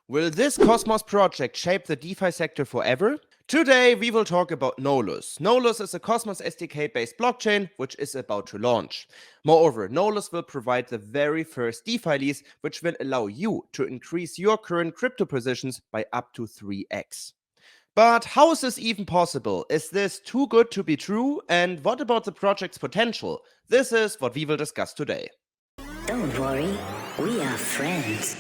Will this Cosmos project shape the DeFi sector forever? Today we will talk about Nolus. Nolus is a Cosmos SDK-based blockchain which is about to launch. Moreover, Nolus will provide the very first DeFi lease which will allow you to increase your current crypto positions by up to 3x. But how is this even possible? Is this too good to be true? And what about the project's potential? This is what we will discuss today. Don't worry, we are friends.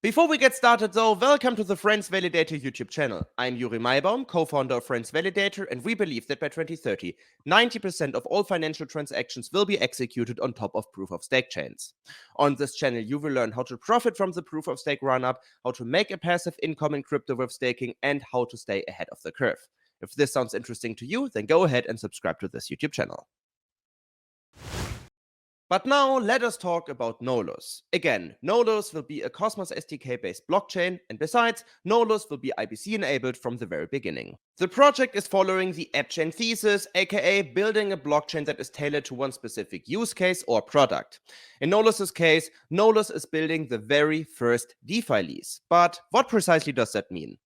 Before we get started though, welcome to the FRENS VALIDATOR YouTube channel. I'm Juri Maibaum, co-founder of FRENS VALIDATOR, and we believe that by 2030, 90% of all financial transactions will be executed on top of proof-of-stake chains. On this channel, you will learn how to profit from the proof-of-stake run-up, how to make a passive income in crypto with staking, and how to stay ahead of the curve. If this sounds interesting to you, then go ahead and subscribe to this YouTube channel. But now let us talk about Nolus. Again, Nolus will be a Cosmos SDK-based blockchain, and besides, Nolus will be IBC-enabled from the very beginning. The project is following the AppChain thesis, aka building a blockchain that is tailored to one specific use case or product. In Nolus's case, Nolus is building the very first DeFi lease. But what precisely does that mean?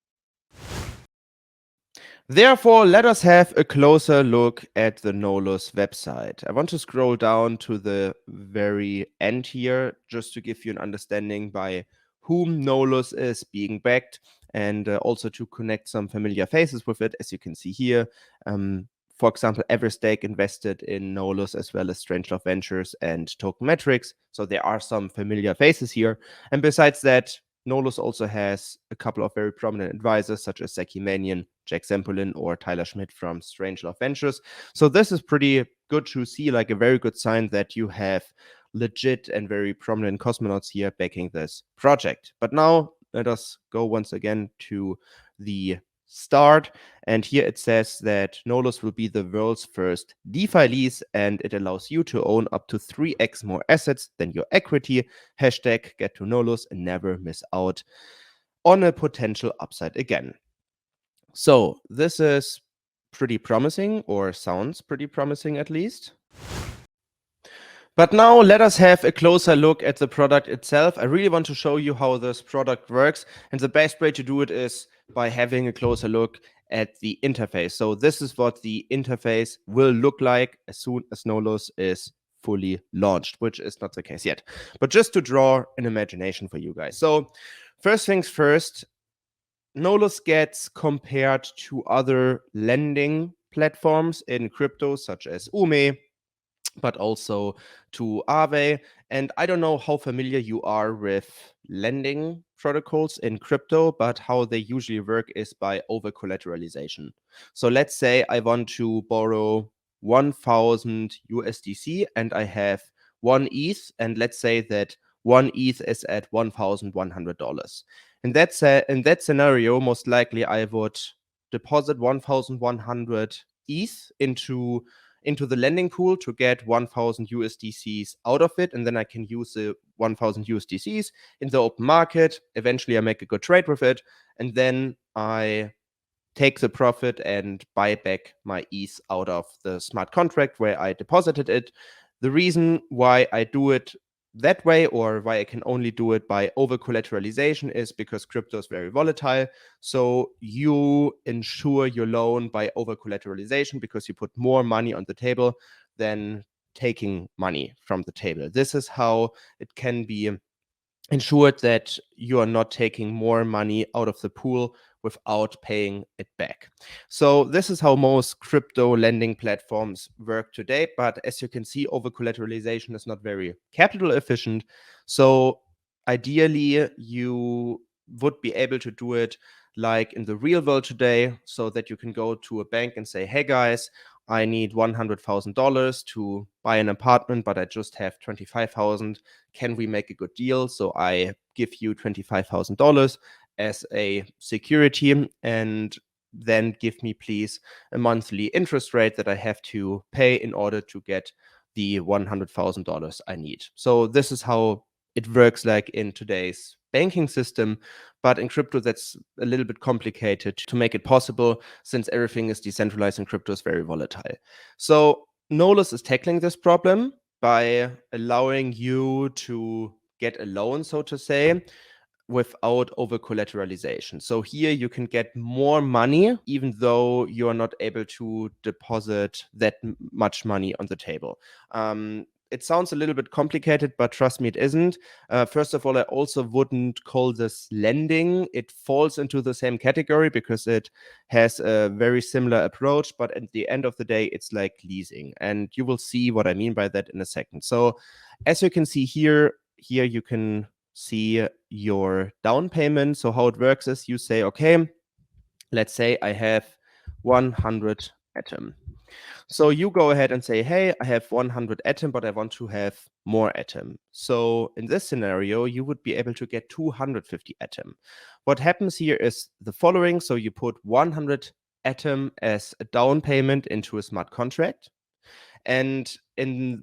Therefore, let us have a closer look at the Nolus website. I want to scroll down to the very end here, just to give you an understanding by whom Nolus is being backed, and also to connect some familiar faces with it, as you can see here. For example, Everstake invested in Nolus, as well as Strangelove Ventures and Tokenmetrics. So there are some familiar faces here. And besides that, Nolus also has a couple of very prominent advisors, such as Zaki Manian, Jack Zempolin, or Tyler Schmidt from Strangelove Ventures. So this is pretty good to see, like a very good sign that you have legit and very prominent cosmonauts here backing this project. But now let us go once again to the start. And here it says that Nolus will be the world's first DeFi lease, and it allows you to own up to 3x more assets than your equity. Hashtag get to Nolus and never miss out on a potential upside again. So this is pretty promising, or sounds pretty promising at least. But now let us have a closer look at the product itself. I really want to show you how this product works, and the best way to do it is by having a closer look at the interface. So this is what the interface will look like as soon as Nolus is fully launched, which is not the case yet. But just to draw an imagination for you guys. So first things first, Nolus gets compared to other lending platforms in crypto, such as Ume, but also to Aave. And I don't know how familiar you are with lending protocols in crypto, but how they usually work is by over collateralization. So let's say I want to borrow 1,000 USDC and I have 1 ETH, and let's say that 1 ETH is at $1,100. In that scenario, most likely I would deposit 1,100 ETH into the lending pool to get 1,000 USDCs out of it, and then I can use the 1,000 USDCs in the open market. Eventually, I make a good trade with it, and then I take the profit and buy back my ETH out of the smart contract where I deposited it. The reason why I do it that way, or why I can only do it by over collateralization, is because crypto is very volatile. So you ensure your loan by over collateralization because you put more money on the table than taking money from the table. This is how it can be ensured that you are not taking more money out of the pool without paying it back. So this is how most crypto lending platforms work today. But as you can see, over collateralization is not very capital efficient. So ideally, you would be able to do it like in the real world today, so that you can go to a bank and say, hey guys, I need $100,000 to buy an apartment, but I just have 25,000. Can we make a good deal? So I give you $25,000 as a security, and then give me please a monthly interest rate that I have to pay in order to get the $100,000 I need. So this is how it works like in today's banking system, but in crypto that's a little bit complicated to make it possible, since everything is decentralized and crypto is very volatile. So Nolus is tackling this problem by allowing you to get a loan, so to say, without over collateralization. So here you can get more money, even though you are not able to deposit that much money on the table. It sounds a little bit complicated, but trust me, it isn't. First of all, I also wouldn't call this lending. It falls into the same category because it has a very similar approach, but at the end of the day, it's like leasing. And you will see what I mean by that in a second. So as you can see here you can see your down payment. So how it works is you say, okay, let's say I have 100 Atom. So you go ahead and say, hey, I have 100 Atom, but I want to have more Atom. So in this scenario, you would be able to get 250 Atom. What happens here is the following. So you put 100 Atom as a down payment into a smart contract. And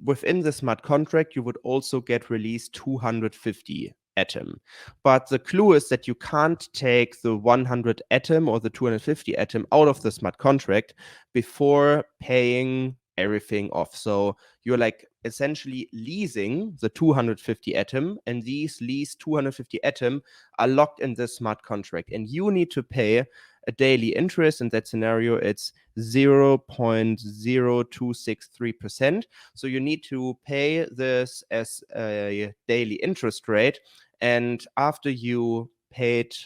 within the smart contract, you would also get released 250 Atom. But the clue is that you can't take the 100 Atom or the 250 Atom out of the smart contract before paying everything off. So you're like essentially leasing the 250 Atom, and these leased 250 Atom are locked in the smart contract, and you need to pay a daily interest. In that scenario, it's 0.0263%. So you need to pay this as a daily interest rate. And after you paid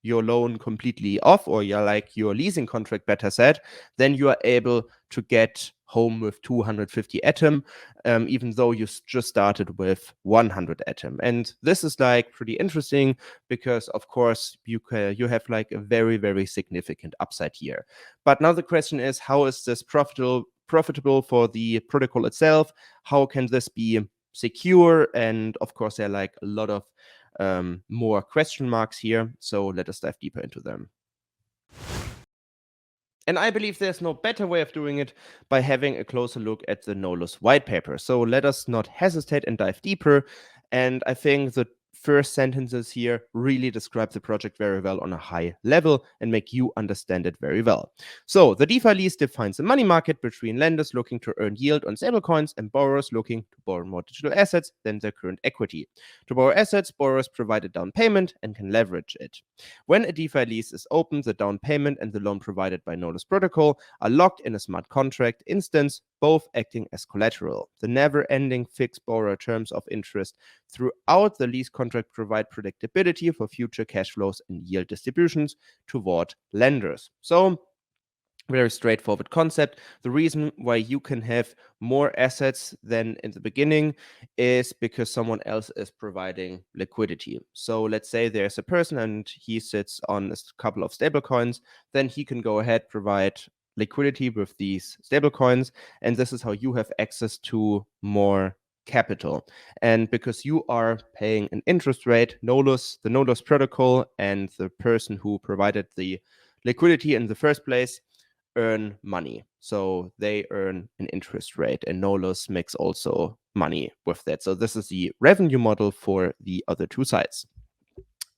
your loan completely off, or your leasing contract, better said, then you are able to get home with 250 Atom, even though you just started with 100 Atom. And this is like pretty interesting because, of course, you have like a very, very significant upside here. But now the question is, how is this profitable for the protocol itself? How can this be secure? And of course, there are like a lot of more question marks here. So let us dive deeper into them. And I believe there's no better way of doing it by having a closer look at the Nolus white paper. So let us not hesitate and dive deeper. And I think the first sentences here really describe the project very well on a high level and make you understand it very well. So the DeFi Lease defines a money market between lenders looking to earn yield on stablecoins and borrowers looking to borrow more digital assets than their current equity. To borrow assets, borrowers provide a down payment and can leverage it. When a DeFi lease is open, the down payment and the loan provided by Nolus protocol are locked in a smart contract instance, both acting as collateral. The never-ending fixed borrower terms of interest throughout the lease contract provide predictability for future cash flows and yield distributions toward lenders. So, very straightforward concept. The reason why you can have more assets than in the beginning is because someone else is providing liquidity. So let's say there's a person and he sits on a couple of stablecoins, then he can go ahead, provide liquidity with these stablecoins, and this is how you have access to more capital. And because you are paying an interest rate, the Nolus protocol and the person who provided the liquidity in the first place earn money. So they earn an interest rate, and Nolus makes also money with that. So this is the revenue model for the other two sides.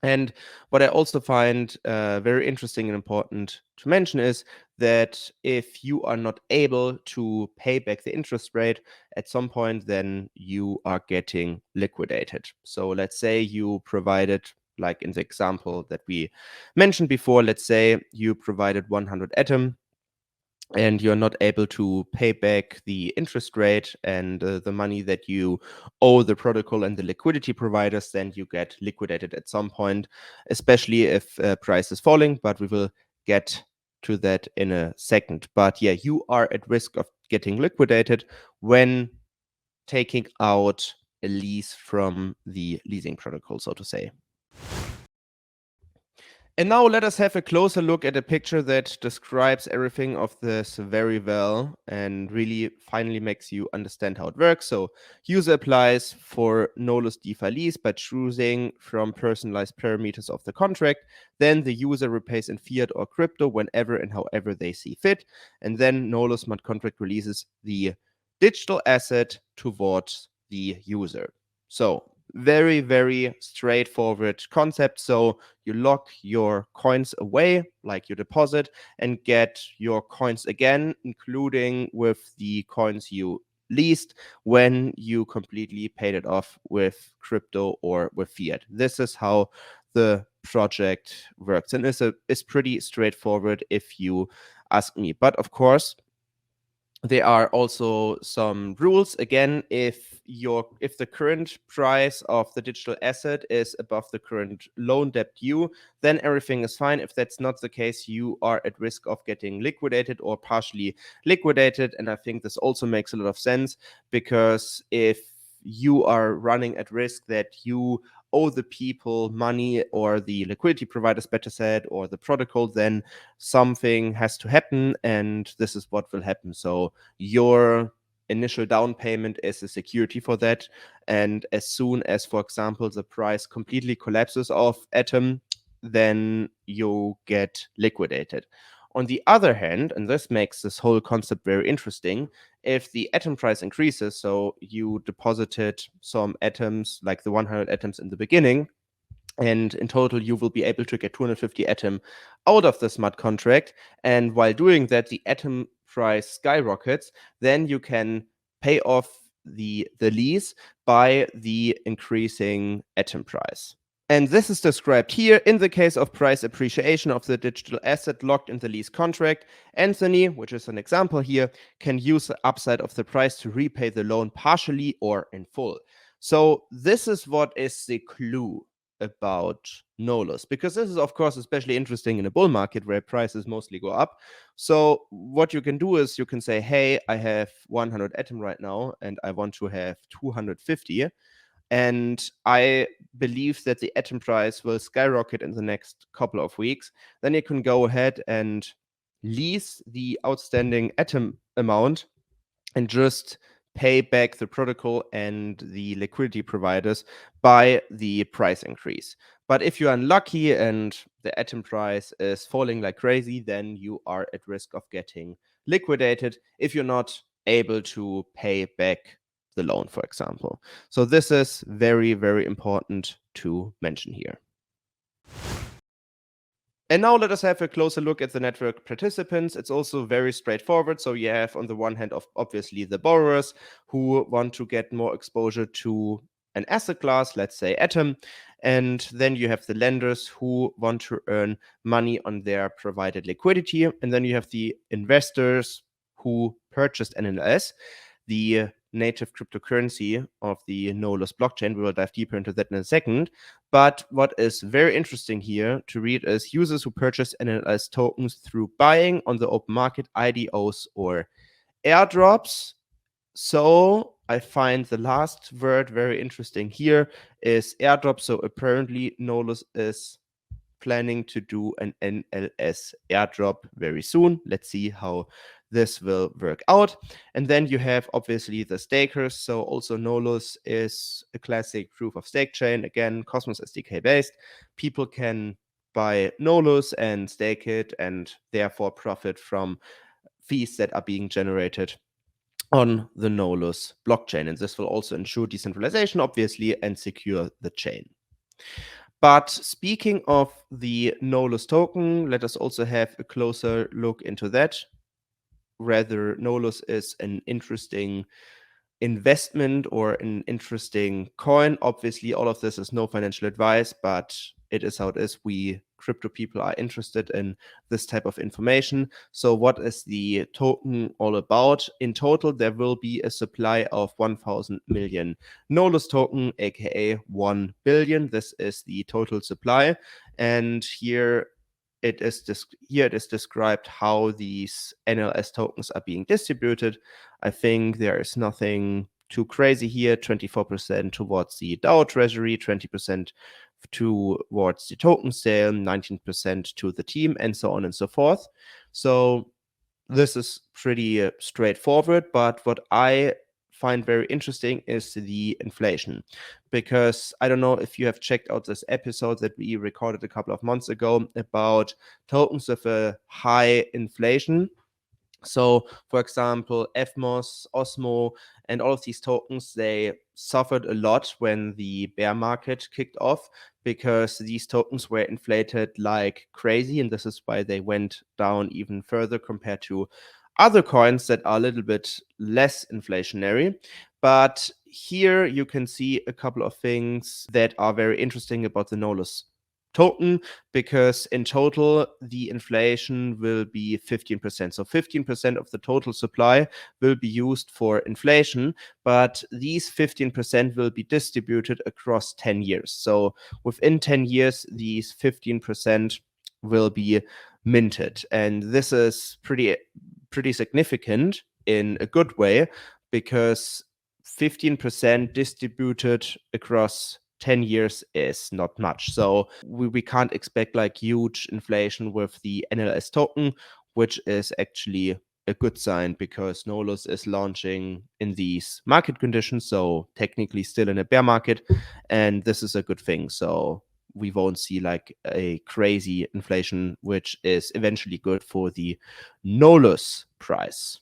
And what I also find very interesting and important to mention is that if you are not able to pay back the interest rate at some point, then you are getting liquidated. So let's say you provided, like in the example that we mentioned before, let's say you provided 100 Atom and you're not able to pay back the interest rate and the money that you owe the protocol and the liquidity providers, then you get liquidated at some point, especially if price is falling. But we will get to that in a second. But yeah, you are at risk of getting liquidated when taking out a lease from the leasing protocol, so to say. And now let us have a closer look at a picture that describes everything of this very well and really finally makes you understand how it works. So user applies for Nolus DeFi Lease by choosing from personalized parameters of the contract. Then the user repays in fiat or crypto whenever and however they see fit. And then Nolus smart contract releases the digital asset towards the user. So Very, very straightforward concept. So you lock your coins away, like you deposit, and get your coins again, including with the coins you leased when you completely paid it off with crypto or with fiat. This is how the project works, and it's pretty straightforward if you ask me. But of course, there are also some rules. Again, if the current price of the digital asset is above the current loan debt due, then everything is fine. If that's not the case, you are at risk of getting liquidated or partially liquidated. And I think this also makes a lot of sense, because if you are running at risk that you owe the people money, or the liquidity providers, better said, or the protocol, then something has to happen, and this is what will happen. So your initial down payment is a security for that, and as soon as, for example, the price completely collapses of Atom, then you get liquidated. On the other hand, and this makes this whole concept very interesting, if the Atom price increases, so you deposited some atoms, like the 100 atoms in the beginning, and in total you will be able to get 250 Atom out of the smart contract, and while doing that the Atom price skyrockets, then you can pay off the lease by the increasing Atom price. And this is described here. In the case of price appreciation of the digital asset locked in the lease contract, Anthony, which is an example here, can use the upside of the price to repay the loan partially or in full. So this is what is the clue about Nolus, because this is, of course, especially interesting in a bull market where prices mostly go up. So what you can do is you can say, hey, I have 100 Atom right now and I want to have 250. And I believe that the Atom price will skyrocket in the next couple of weeks. Then you can go ahead and lease the outstanding Atom amount and just pay back the protocol and the liquidity providers by the price increase. But if you're unlucky and the Atom price is falling like crazy, then you are at risk of getting liquidated if you're not able to pay back the loan, for example. So this is very, very important to mention here. And now let us have a closer look at the network participants. It's also very straightforward. So you have, on the one hand, obviously the borrowers who want to get more exposure to an asset class, let's say Atom. And then you have the lenders who want to earn money on their provided liquidity. And then you have the investors who purchased NLS, the native cryptocurrency of the Nolus blockchain. We will dive deeper into that in a second. But what is very interesting here to read is users who purchase NLS tokens through buying on the open market, IDOs, or airdrops. So I find the last word very interesting here is airdrop. So apparently Nolus is planning to do an NLS airdrop very soon. Let's see how this will work out. And then you have obviously the stakers. So also Nolus is a classic proof of stake chain. Again, Cosmos SDK-based. People can buy Nolus and stake it, and therefore profit from fees that are being generated on the Nolus blockchain. And this will also ensure decentralization, obviously, and secure the chain. But speaking of the Nolus token, let us also have a closer look into that. Whether Nolus is an interesting investment or an interesting coin. Obviously, all of this is no financial advice, but it is how it is. We crypto people are interested in this type of information. So what is the token all about? In total, there will be a supply of 1,000 million Nolus token, aka 1 billion. This is the total supply. And here it is described how these NLS tokens are being distributed. I think there is nothing too crazy here. 24% towards the DAO treasury, 20% towards the token sale, 19% to the team, and so on and so forth. So this is pretty straightforward. But what I find very interesting is the inflation, because I don't know if you have checked out this episode that we recorded a couple of months ago about tokens with a high inflation. So, for example, FMOS, Osmo, and all of these tokens, they suffered a lot when the bear market kicked off because these tokens were inflated like crazy. And this is why they went down even further compared to other coins that are a little bit less inflationary. But here you can see a couple of things that are very interesting about the Nolus token, because in total the inflation will be 15%. So 15% of the total supply will be used for inflation, but these 15% will be distributed across 10 years. So within 10 years, these 15% will be minted. And this is pretty significant in a good way, because 15% distributed across 10 years is not much. So we can't expect like huge inflation with the NLS token, which is actually a good sign because Nolus is launching in these market conditions, so technically still in a bear market, and this is a good thing. So we won't see like a crazy inflation, which is eventually good for the Nolus price.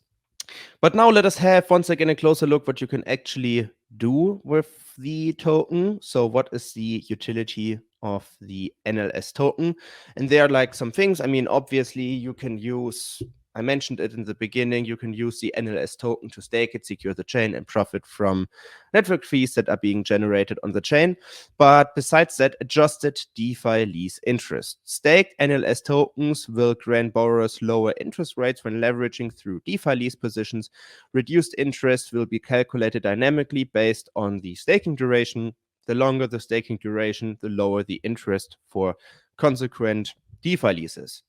But now let us have once again a closer look what you can actually do with the token. So what is the utility of the NLS token? And there are like some things. I mean, obviously you can use, I mentioned it in the beginning, you can use the NLS token to stake it, secure the chain, and profit from network fees that are being generated on the chain. But besides that, adjusted DeFi lease interest. Staked NLS tokens will grant borrowers lower interest rates when leveraging through DeFi lease positions. Reduced interest will be calculated dynamically based on the staking duration. The longer the staking duration, the lower the interest for consequent DeFi leases.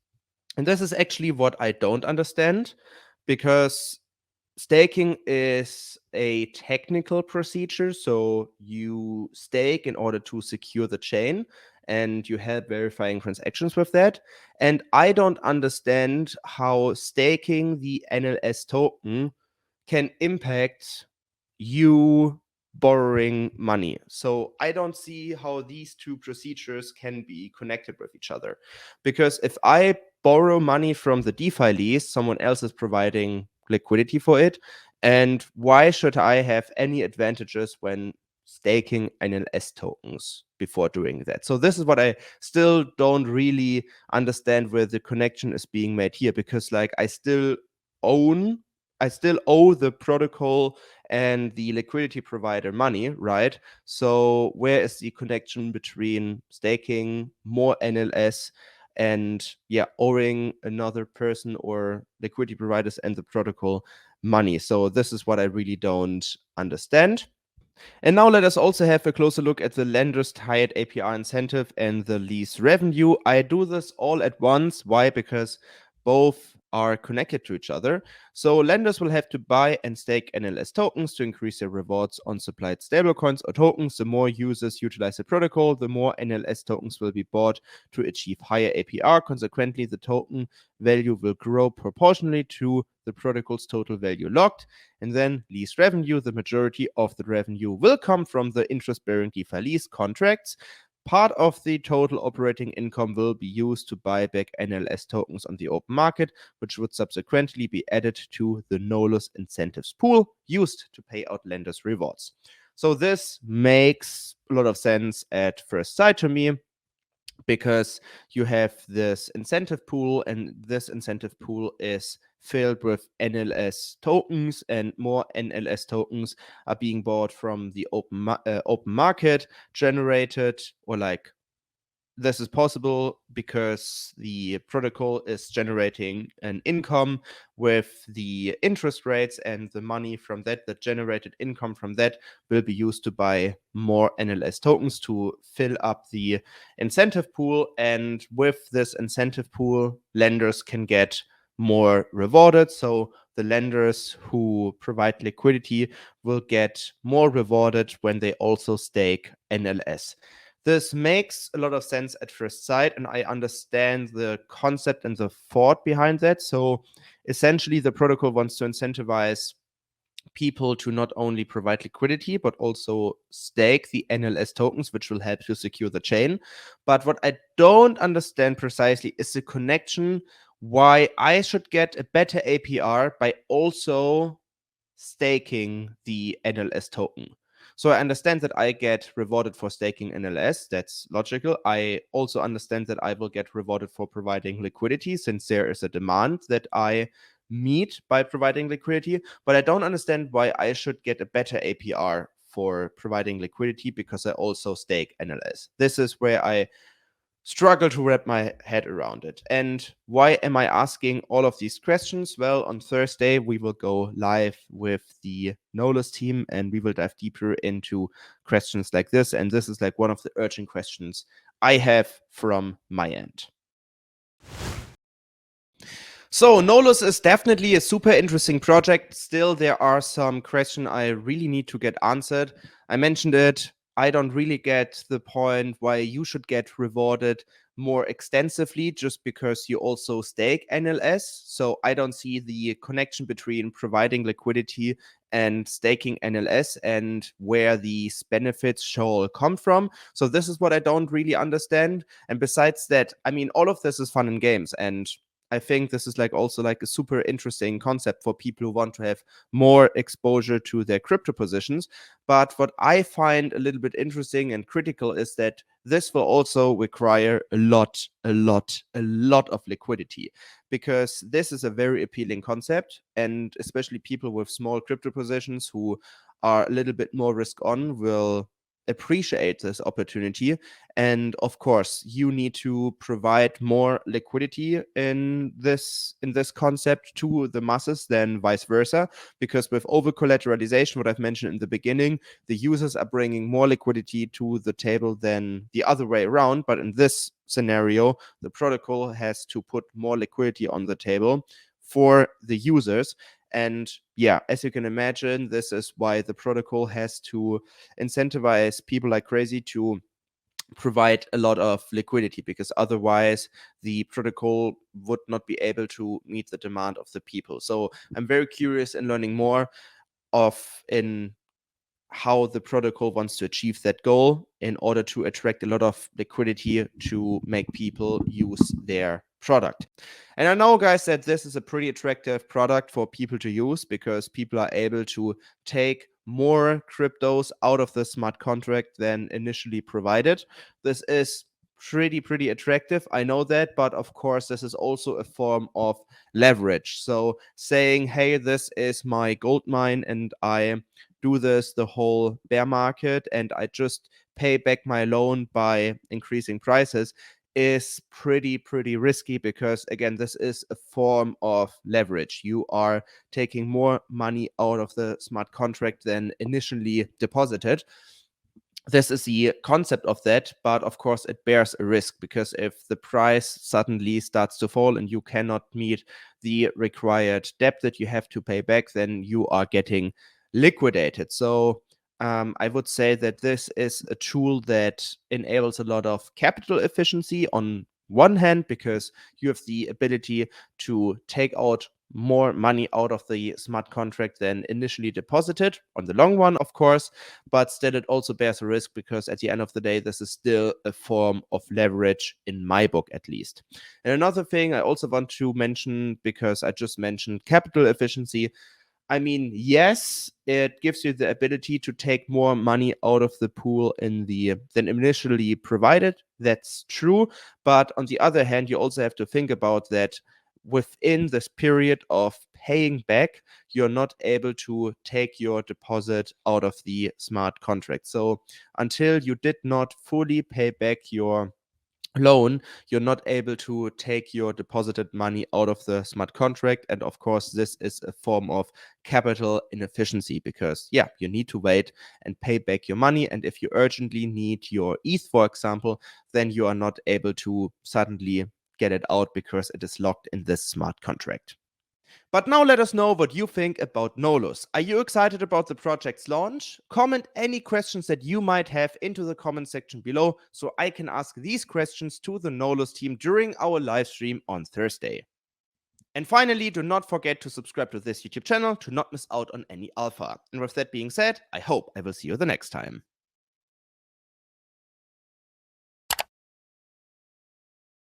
And this is actually what I don't understand, because staking is a technical procedure. So you stake in order to secure the chain, and you help verifying transactions with that. And I don't understand how staking the NLS token can impact you borrowing money. So I don't see how these two procedures can be connected with each other. Because if I borrow money from the DeFi lease, someone else is providing liquidity for it. And why should I have any advantages when staking NLS tokens before doing that? So this is what I still don't really understand, where the connection is being made here, because like I still owe the protocol and the liquidity provider money, right? So where is the connection between staking more NLS and owing another person or liquidity providers and the protocol money? So this is what I really don't understand. And now let us also have a closer look at the lender's tied APR incentive and the lease revenue. I do this all at once. Why? Because both are connected to each other. So lenders will have to buy and stake NLS tokens to increase their rewards on supplied stablecoins or tokens. The more users utilize the protocol, the more NLS tokens will be bought to achieve higher APR. Consequently, the token value will grow proportionally to the protocol's total value locked. And then lease revenue, the majority of the revenue will come from the interest-bearing DeFi lease contracts. Part of the total operating income will be used to buy back NLS tokens on the open market, which would subsequently be added to the Nolus incentives pool used to pay out lenders' rewards. So this makes a lot of sense at first sight to me, because you have this incentive pool, and this incentive pool is filled with NLS tokens, and more NLS tokens are being bought from the open market generated, or like this is possible because the protocol is generating an income with the interest rates, and the money from that, the generated income from that, will be used to buy more NLS tokens to fill up the incentive pool. And with this incentive pool, lenders can get more rewarded. So the lenders who provide liquidity will get more rewarded when they also stake NLS. This makes a lot of sense at first sight, and I understand the concept and the thought behind that. So essentially, the protocol wants to incentivize people to not only provide liquidity, but also stake the NLS tokens, which will help to secure the chain. But what I don't understand precisely is the connection why I should get a better APR by also staking the NLS token. So I understand that I get rewarded for staking NLS. That's logical. I also understand that I will get rewarded for providing liquidity, since there is a demand that I meet by providing liquidity. But I don't understand why I should get a better APR for providing liquidity because I also stake NLS. This is where I struggle to wrap my head around it. And why am I asking all of these questions? Well, on Thursday, we will go live with the Nolus team and we will dive deeper into questions like this. And this is like one of the urgent questions I have from my end. So Nolus is definitely a super interesting project. Still, there are some questions I really need to get answered. I mentioned it. I don't really get the point why you should get rewarded more extensively just because you also stake NLS. So I don't see the connection between providing liquidity and staking NLS and where these benefits shall come from. So this is what I don't really understand. And besides that, I mean, all of this is fun and games, and I think this is like also like a super interesting concept for people who want to have more exposure to their crypto positions. But what I find a little bit interesting and critical is that this will also require a lot of liquidity, because this is a very appealing concept, and especially people with small crypto positions who are a little bit more risk on will appreciate this opportunity. And of course, you need to provide more liquidity in this concept to the masses than vice versa, because with over collateralization, what I've mentioned in the beginning, the users are bringing more liquidity to the table than the other way around. But in this scenario, the protocol has to put more liquidity on the table for the users. And yeah, as you can imagine, this is why the protocol has to incentivize people like crazy to provide a lot of liquidity, because otherwise the protocol would not be able to meet the demand of the people. So I'm very curious in learning more in how the protocol wants to achieve that goal in order to attract a lot of liquidity to make people use their product. And I know, guys, that this is a pretty attractive product for people to use because people are able to take more cryptos out of the smart contract than initially provided. This is pretty attractive, I know that, but of course this is also a form of leverage. So saying, hey, this is my gold mine and I do this the whole bear market and I just pay back my loan by increasing prices is pretty risky, because again, this is a form of leverage. You are taking more money out of the smart contract than initially deposited. This is the concept of that, but of course it bears a risk, because if the price suddenly starts to fall and you cannot meet the required debt that you have to pay back, then you are getting liquidated. So I would say that this is a tool that enables a lot of capital efficiency on one hand, because you have the ability to take out more money out of the smart contract than initially deposited on the long run, of course, but still it also bears a risk, because at the end of the day, this is still a form of leverage in my book, at least. And another thing I also want to mention, because I just mentioned capital efficiency, I mean, yes, it gives you the ability to take more money out of the pool than initially provided. That's true. But on the other hand, you also have to think about that within this period of paying back, you're not able to take your deposit out of the smart contract. So until you did not fully pay back your loan, you're not able to take your deposited money out of the smart contract. And of course, this is a form of capital inefficiency, because yeah, you need to wait and pay back your money. And if you urgently need your ETH, for example, then you are not able to suddenly get it out because it is locked in this smart contract. But now let us know what you think about Nolus. Are you excited about the project's launch? Comment any questions that you might have into the comment section below so I can ask these questions to the Nolus team during our live stream on Thursday. And finally, do not forget to subscribe to this YouTube channel to not miss out on any alpha. And with that being said, I hope I will see you the next time.